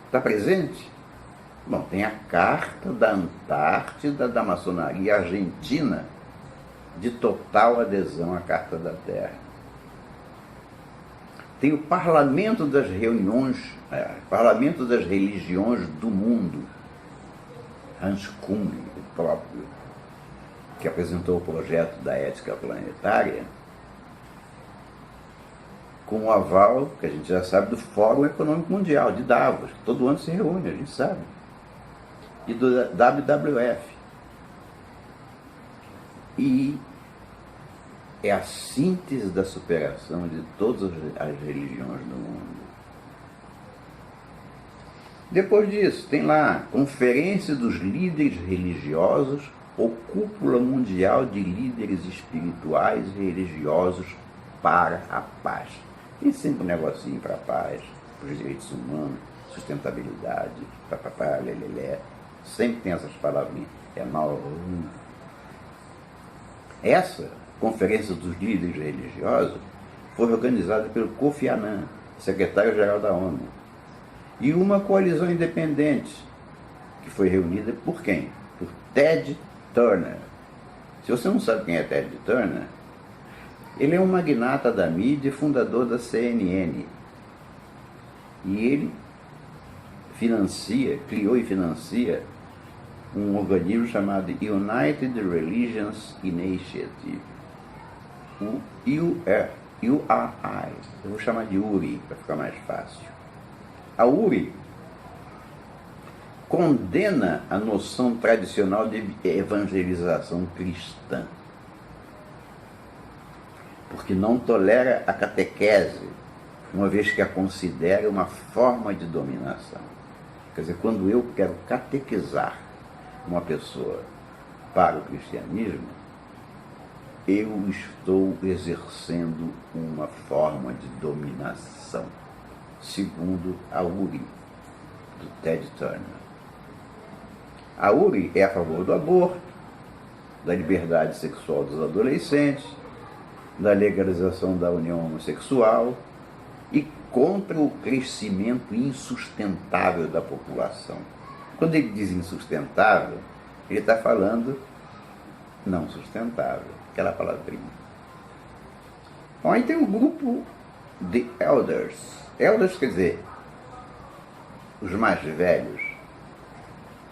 Está presente? Bom, tem a Carta da Antártida da Maçonaria Argentina, de total adesão à Carta da Terra. Tem o Parlamento das Parlamento das Religiões do Mundo, Hans Küng, o próprio, que apresentou o projeto da ética planetária, com o aval, que a gente já sabe, do Fórum Econômico Mundial, de Davos, que todo ano se reúne, a gente sabe, e do WWF. E é a síntese da superação de todas as religiões do mundo. Depois disso, tem lá Conferência dos Líderes Religiosos ou Cúpula Mundial de Líderes Espirituais e Religiosos para a Paz. Tem sempre um negocinho para a paz, para os direitos humanos, sustentabilidade, papapá, lelelé. Sempre tem essas palavrinhas. É mal. Essa Conferência dos Líderes Religiosos foi organizada pelo Kofi Annan, secretário-geral da ONU, e uma coalizão independente, que foi reunida por quem? Por Ted Turner. Se você não sabe quem é Ted Turner, ele é um magnata da mídia e fundador da CNN. E ele criou e financia um organismo chamado United Religions Initiative, o URI. Eu vou chamar de URI, para ficar mais fácil. A URI condena a noção tradicional de evangelização cristã, porque não tolera a catequese, uma vez que a considera uma forma de dominação. Quer dizer, quando eu quero catequizar uma pessoa para o cristianismo, eu estou exercendo uma forma de dominação, segundo a URI, do Ted Turner. A URI é a favor do aborto, da liberdade sexual dos adolescentes, da legalização da união homossexual e contra o crescimento insustentável da população. Quando ele diz insustentável, ele está falando não sustentável, aquela palavrinha. Bom, aí tem o grupo de Elders. Elders quer dizer os mais velhos.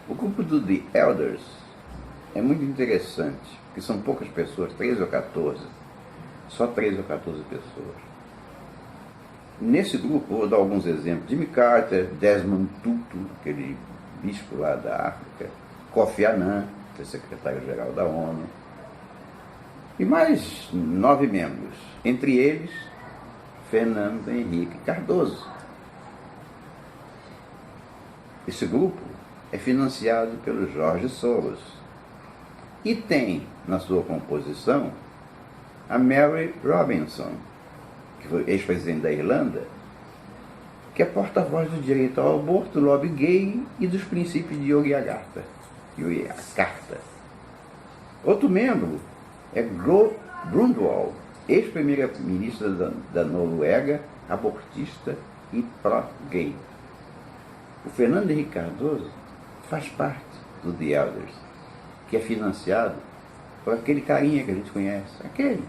O grupo do The Elders é muito interessante, porque são poucas pessoas, 13 ou 14. Só 13 ou 14 pessoas. Nesse grupo, vou dar alguns exemplos. Jimmy Carter, Desmond Tutu, aquele bispo lá da África, Kofi Annan, que é secretário-geral da ONU, e mais 9 membros, entre eles Fernando Henrique Cardoso. Esse grupo é financiado pelo George Soros e tem na sua composição a Mary Robinson, que foi ex-presidente da Irlanda, que é porta-voz do direito ao aborto, do lobby gay e dos princípios de Yogyakarta. Outro membro é Gro Brundtland, ex-primeira-ministra da Noruega, abortista e pró-gay. O Fernando Henrique Cardoso faz parte do The Elders, que é financiado por aquele carinha que a gente conhece,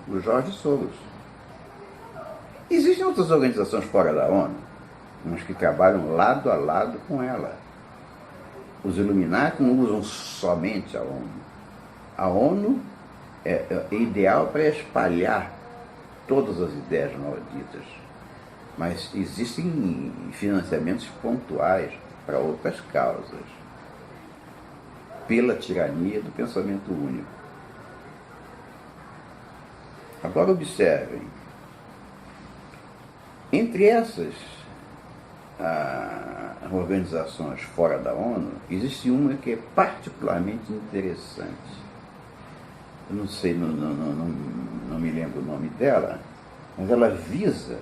o George Soros. Existem outras organizações fora da ONU, mas que trabalham lado a lado com ela. Os Illuminati não usam somente a ONU. A ONU é ideal para espalhar todas as ideias malditas, mas existem financiamentos pontuais para outras causas, pela tirania do pensamento único. Agora observem, entre essas organizações fora da ONU, existe uma que é particularmente interessante. Eu não sei, não me lembro o nome dela, mas ela visa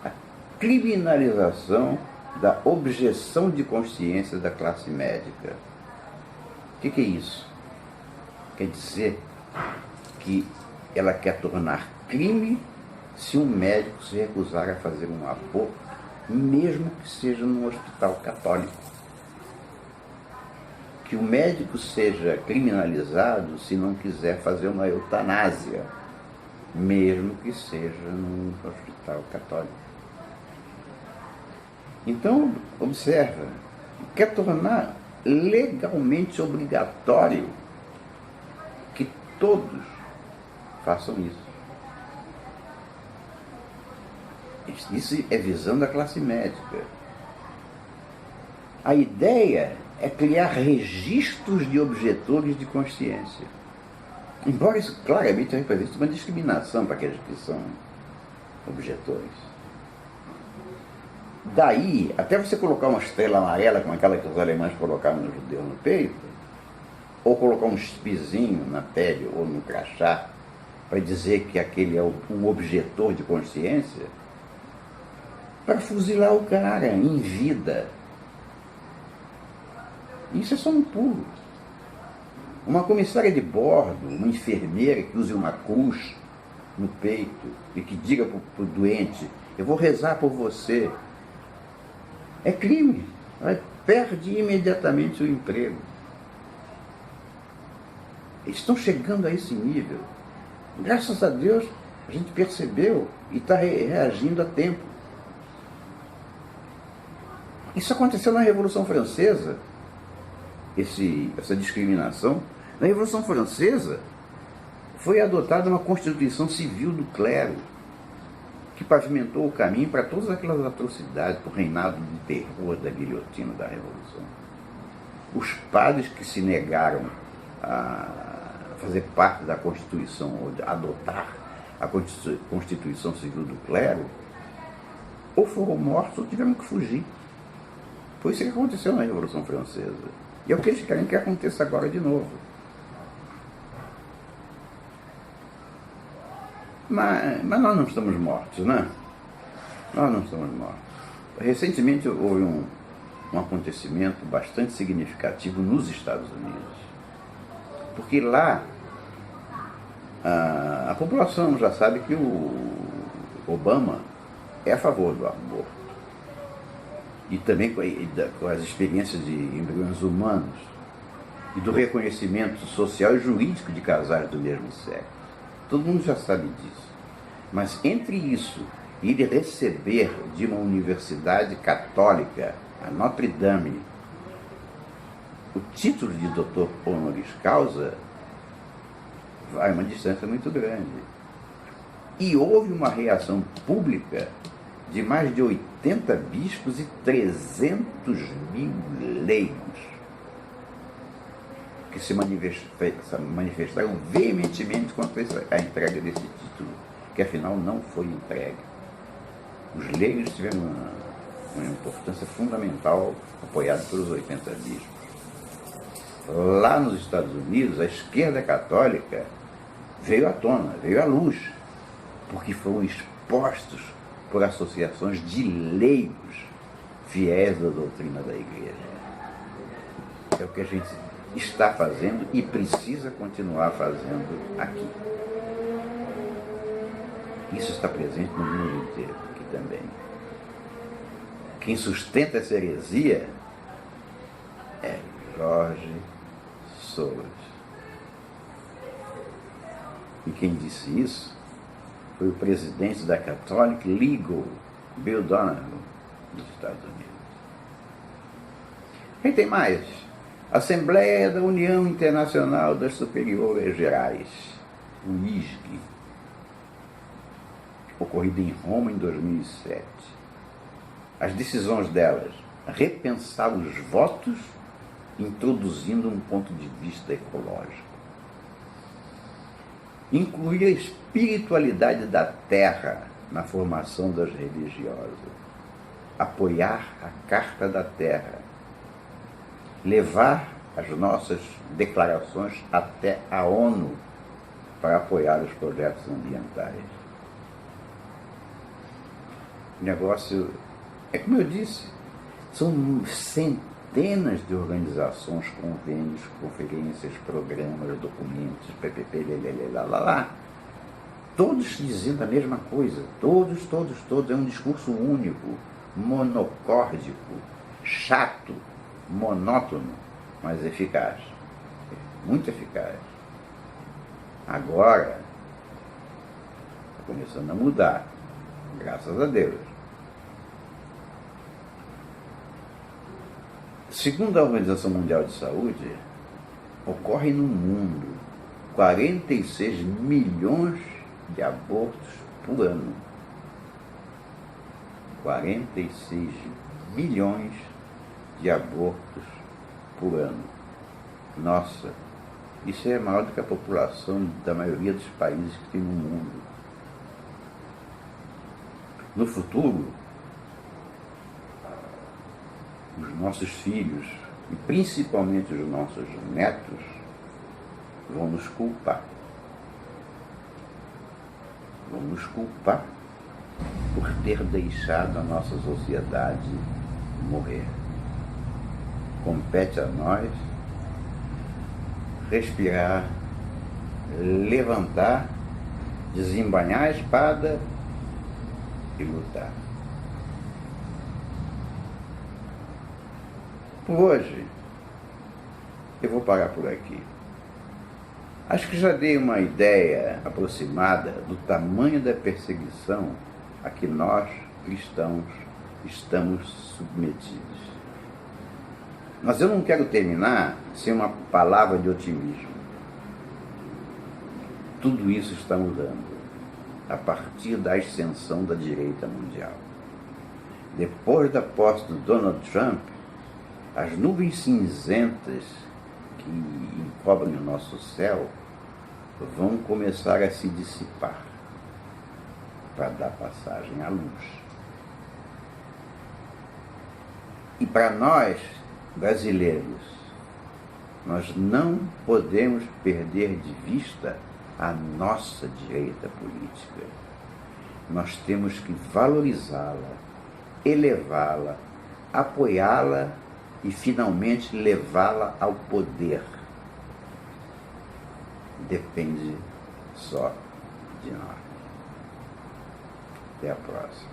a criminalização da objeção de consciência da classe médica. O que é isso? Quer dizer que ela quer tornar crime se um médico se recusar a fazer um aborto, mesmo que seja num hospital católico. Que o médico seja criminalizado se não quiser fazer uma eutanásia, mesmo que seja num hospital católico. Então, observa, quer tornar legalmente obrigatório que todos façam isso. Isso é visando a classe médica. A ideia é criar registros de objetores de consciência. Embora isso claramente represente uma discriminação para aqueles que são objetores. Daí, até você colocar uma estrela amarela, como aquela que os alemães colocaram no judeu no peito, ou colocar um espizinho na pele ou no crachá, para dizer que aquele é um objetor de consciência, para fuzilar o cara em vida. Isso é só um pulo. Uma comissária de bordo, uma enfermeira que use uma cruz no peito e que diga para o doente: eu vou rezar por você, é crime. Ela perde imediatamente o emprego. Eles estão chegando a esse nível. Graças a Deus, a gente percebeu e está reagindo a tempo. Isso aconteceu na Revolução Francesa, essa discriminação. Na Revolução Francesa foi adotada uma Constituição Civil do clero, que pavimentou o caminho para todas aquelas atrocidades, para o reinado de terror da guilhotina da Revolução. Os padres que se negaram a fazer parte da Constituição, ou de adotar a Constituição Civil do clero, ou foram mortos ou tiveram que fugir. Foi isso que aconteceu na Revolução Francesa. E é o que eles querem que aconteça agora de novo. Mas nós não estamos mortos, né? Nós não estamos mortos. Recentemente houve um acontecimento bastante significativo nos Estados Unidos. Porque lá a população já sabe que o Obama é a favor do aborto. E também com as experiências de embriões humanos e do reconhecimento social e jurídico de casais do mesmo sexo. Todo mundo já sabe disso. Mas entre isso e ele receber de uma universidade católica, a Notre Dame, o título de doutor honoris causa, vai uma distância muito grande. E houve uma reação pública de mais de 80 bispos e 300 mil leigos. que se manifestaram veementemente contra a entrega desse título, que afinal não foi entregue. Os leigos tiveram uma importância fundamental, apoiado pelos 80 bispos. Lá nos Estados Unidos, a esquerda católica veio à tona, veio à luz, porque foram expostos por associações de leigos fiéis à doutrina da Igreja. É o que a gente está fazendo e precisa continuar fazendo aqui. Isso está presente no mundo inteiro, aqui também. Quem sustenta essa heresia é Jorge Soros. E quem disse isso foi o presidente da Catholic Legal, Bill Donovan, dos Estados Unidos. E tem mais. Assembleia da União Internacional das Superiores Gerais, o ISG, ocorrida em Roma em 2007. As decisões delas: repensar os votos, introduzindo um ponto de vista ecológico. Incluir a espiritualidade da terra na formação das religiosas. Apoiar a Carta da Terra. Levar as nossas declarações até a ONU para apoiar os projetos ambientais. O negócio é como eu disse, são centenas de organizações, convênios, conferências, programas, documentos, PPP, lá, todos dizendo a mesma coisa, todos, é um discurso único, monocórdico, chato, monótono, mas eficaz, muito eficaz. Agora, está começando a mudar, graças a Deus. Segundo a Organização Mundial de Saúde, ocorre no mundo 46 milhões de abortos por ano. 46 milhões de abortos por ano. Nossa, isso é maior do que a população da maioria dos países que tem no mundo. No futuro, os nossos filhos, e principalmente os nossos netos, vão nos culpar. Vão nos culpar por ter deixado a nossa sociedade morrer. Compete a nós respirar, levantar, desembainhar a espada e lutar. Por hoje, eu vou parar por aqui. Acho que já dei uma ideia aproximada do tamanho da perseguição a que nós, cristãos, estamos submetidos. Mas eu não quero terminar sem uma palavra de otimismo. Tudo isso está mudando a partir da ascensão da direita mundial. Depois da posse do Donald Trump, as nuvens cinzentas que encobrem o nosso céu vão começar a se dissipar para dar passagem à luz. E para nós, brasileiros, nós não podemos perder de vista a nossa direita política. Nós temos que valorizá-la, elevá-la, apoiá-la e finalmente levá-la ao poder. Depende só de nós. Até a próxima.